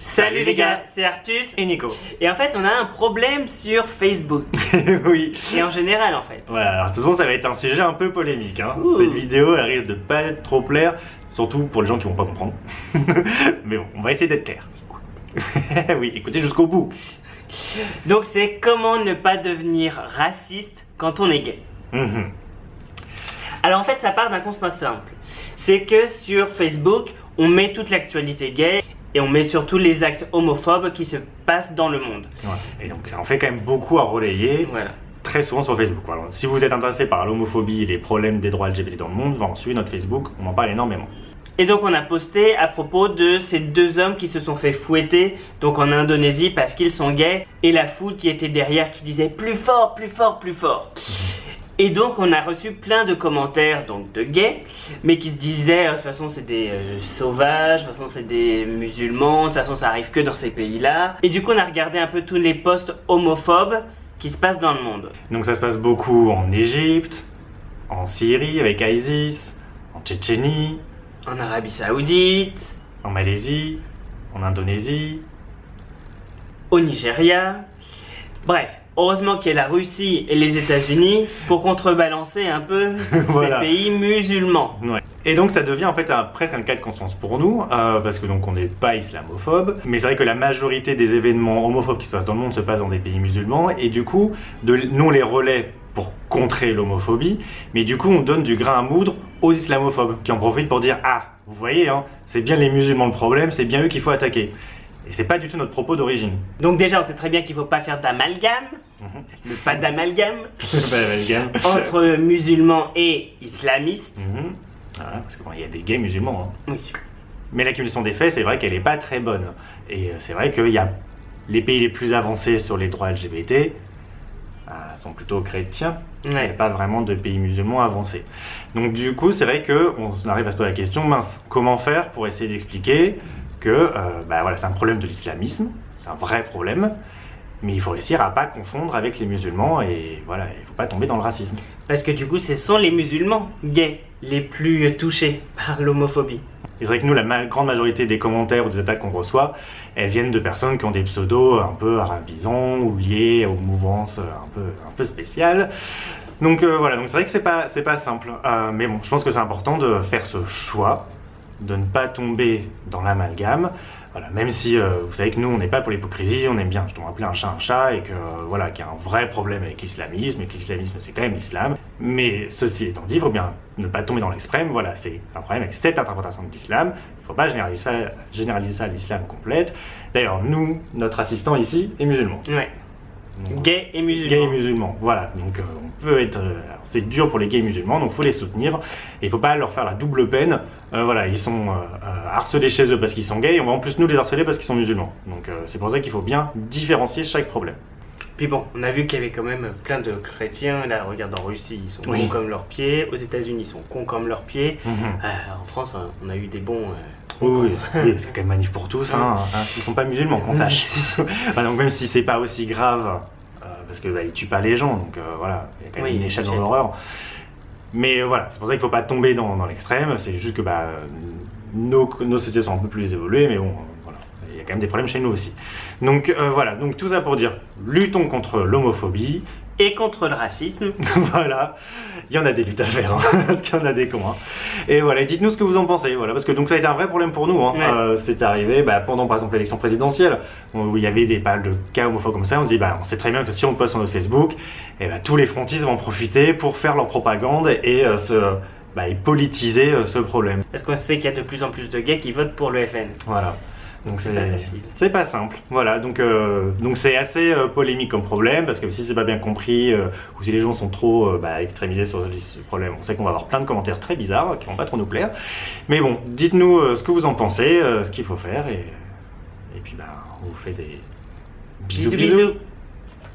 Salut les gars, c'est Artus et Nico. Et en fait on a un problème sur Facebook. Oui. Et en général en fait. Voilà, alors de toute façon ça va être un sujet un peu polémique. Cette vidéo elle risque de pas être trop claire, surtout pour les gens qui vont pas comprendre. Mais bon, on va essayer d'être clair. Oui, écoutez jusqu'au bout. Donc c'est comment ne pas devenir raciste quand on est gay. Alors en fait ça part d'un constat simple. C'est que sur Facebook on met toute l'actualité gay. Et on met surtout les actes homophobes qui se passent dans le monde. Ouais. Et donc ça en fait quand même beaucoup à relayer, très souvent sur Facebook. Alors, si vous êtes intéressé par l'homophobie et les problèmes des droits LGBT dans le monde, suivez notre Facebook, on en parle énormément. Et donc on a posté à propos de ces deux hommes qui se sont fait fouetter donc en Indonésie parce qu'ils sont gays, et la foule qui était derrière qui disait plus fort, plus fort, plus fort. Et donc on a reçu plein de commentaires donc de gays, mais qui se disaient de toute façon c'est des sauvages, de toute façon c'est des musulmans, de toute façon ça arrive que dans ces pays-là. Et du coup on a regardé un peu tous les posts homophobes qui se passent dans le monde. Donc ça se passe beaucoup en Égypte, en Syrie avec ISIS, en Tchétchénie, en Arabie Saoudite, en Malaisie, en Indonésie, au Nigeria, bref. Heureusement qu'il y a la Russie et les États-Unis pour contrebalancer un peu ces pays musulmans. Ouais. Et donc ça devient en fait presque un cas de conscience pour nous, parce que donc on n'est pas islamophobe, mais c'est vrai que la majorité des événements homophobes qui se passent dans le monde se passent dans des pays musulmans, et du coup, nous on les relaie pour contrer l'homophobie, mais du coup on donne du grain à moudre aux islamophobes, qui en profitent pour dire « Ah, vous voyez, c'est bien les musulmans le problème, c'est bien eux qu'il faut attaquer ». Et c'est pas du tout notre propos d'origine. Donc déjà on sait très bien qu'il faut pas faire d'amalgame, pas d'amalgame, entre musulmans et islamistes. Voilà, parce qu'il y a des gays musulmans. Oui. Mais l'accumulation des faits, c'est vrai qu'elle est pas très bonne. Et c'est vrai qu'il y a les pays les plus avancés sur les droits LGBT sont plutôt chrétiens. Il n'y a pas vraiment de pays musulmans avancés. Donc du coup, c'est vrai qu'on arrive à se poser la question, mince, comment faire pour essayer d'expliquer que c'est un problème de l'islamisme, c'est un vrai problème, mais il faut réussir à pas confondre avec les musulmans, et voilà, il faut pas tomber dans le racisme. Parce que du coup, ce sont les musulmans gays les plus touchés par l'homophobie. Et c'est vrai que nous, la grande majorité des commentaires ou des attaques qu'on reçoit, elles viennent de personnes qui ont des pseudos un peu arabisants ou liés aux mouvances un peu spéciales. Donc voilà, donc c'est vrai que c'est pas simple, mais bon, je pense que c'est important de faire ce choix, de ne pas tomber dans l'amalgame. Voilà, même si vous savez que nous on n'est pas pour l'hypocrisie, on aime bien justement appeler un chat et que voilà, qu'il y a un vrai problème avec l'islamisme, et que l'islamisme c'est quand même l'islam. Mais ceci étant dit, il faut bien ne pas tomber dans l'extrême. Voilà, c'est un problème avec cette interprétation de l'islam. Il ne faut pas généraliser ça à l'islam complète. D'ailleurs, nous, notre assistant ici est musulman. Ouais. Gay et musulmans. Gay et musulmans, voilà. Donc on peut être... c'est dur pour les gays et musulmans, donc il faut les soutenir. Et il ne faut pas leur faire la double peine. Voilà, ils sont harcelés chez eux parce qu'ils sont gays, et on va en plus nous les harceler parce qu'ils sont musulmans. Donc c'est pour ça qu'il faut bien différencier chaque problème. Puis bon, on a vu qu'il y avait quand même plein de chrétiens. Là, regarde, en Russie, ils sont cons comme leurs pieds. Aux États-Unis, ils sont cons comme leurs pieds. En France, on a eu des bons... Oui, parce qu'il y a quand même manif pour tous. Ils sont pas musulmans, qu'on sache. Donc même si c'est pas aussi grave, parce que ils tuent pas les gens, donc voilà, il y a quand même une échelle dans l'horreur. Mais voilà, c'est pour ça qu'il faut pas tomber dans l'extrême. C'est juste que nos sociétés sont un peu plus évoluées, mais bon, voilà, il y a quand même des problèmes chez nous aussi. Donc voilà, donc tout ça pour dire, luttons contre l'homophobie. Et contre le racisme. Voilà, il y en a des luttes à faire, parce qu'il y en a des cons. Et voilà, dites-nous ce que vous en pensez, voilà, parce que donc ça a été un vrai problème pour nous. C'est arrivé pendant par exemple l'élection présidentielle, où il y avait pas mal de cas homophobes comme ça. On se dit, on sait très bien que si on poste sur notre Facebook, tous les frontistes vont en profiter pour faire leur propagande et et politiser ce problème. Parce qu'on sait qu'il y a de plus en plus de gays qui votent pour le FN. Voilà. Donc c'est pas simple, voilà, donc c'est assez polémique comme problème, parce que si c'est pas bien compris, ou si les gens sont trop extrémisés sur ce problème, on sait qu'on va avoir plein de commentaires très bizarres, qui vont pas trop nous plaire, mais bon, dites-nous ce que vous en pensez, ce qu'il faut faire, et puis on vous fait des bisous.